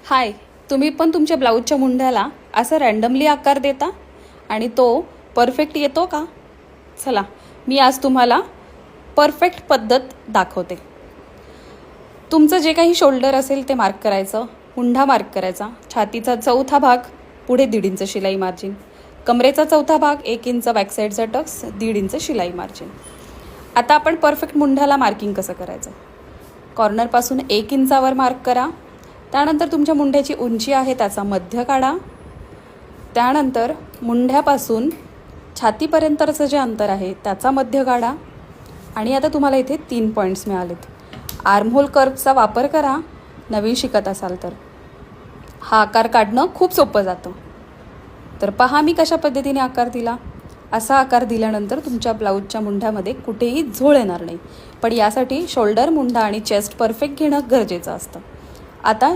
हाय, तुम्ही पण तुमच्या ब्लाऊजच्या मुंड्याला असं रँडमली आकार देता आणि तो परफेक्ट येतो का? चला, मी आज तुम्हाला परफेक्ट पद्धत दाखवते. तुमचं जे काही शोल्डर असेल ते मार्क करायचं, मुंढा मार्क करायचा, छातीचा चौथा भाग पुढे 1.5 इंच शिलाई मार्जिन, कमरेचा चौथा भाग 1 इंच बॅकसाईडचा टक्स, 1.5 इंच शिलाई मार्जिन. आता आपण परफेक्ट मुंढ्याला मार्किंग कसं करायचं? कॉर्नरपासून 1 इंचावर मार्क करा. त्यानंतर तुमच्या मुंढ्याची उंची आहे त्याचा मध्य काढा. त्यानंतर मुंढ्यापासून छातीपर्यंतचं जे अंतर आहे त्याचा मध्य काढा. आणि आता तुम्हाला इथे 3 पॉईंट्स मिळालेत. आर्महोल कर्वचा वापर करा नवीन शिकत असाल तर. हा आकार काढणं खूप सोपं जातं. तर पहा मी कशा पद्धतीने आकार दिला. असा आकार दिल्यानंतर तुमच्या ब्लाऊजच्या मुंढ्यामध्ये कुठेही झोळ येणार नाही. पण यासाठी शोल्डर, मुंढा आणि चेस्ट परफेक्ट घेणं गरजेचं असतं. आता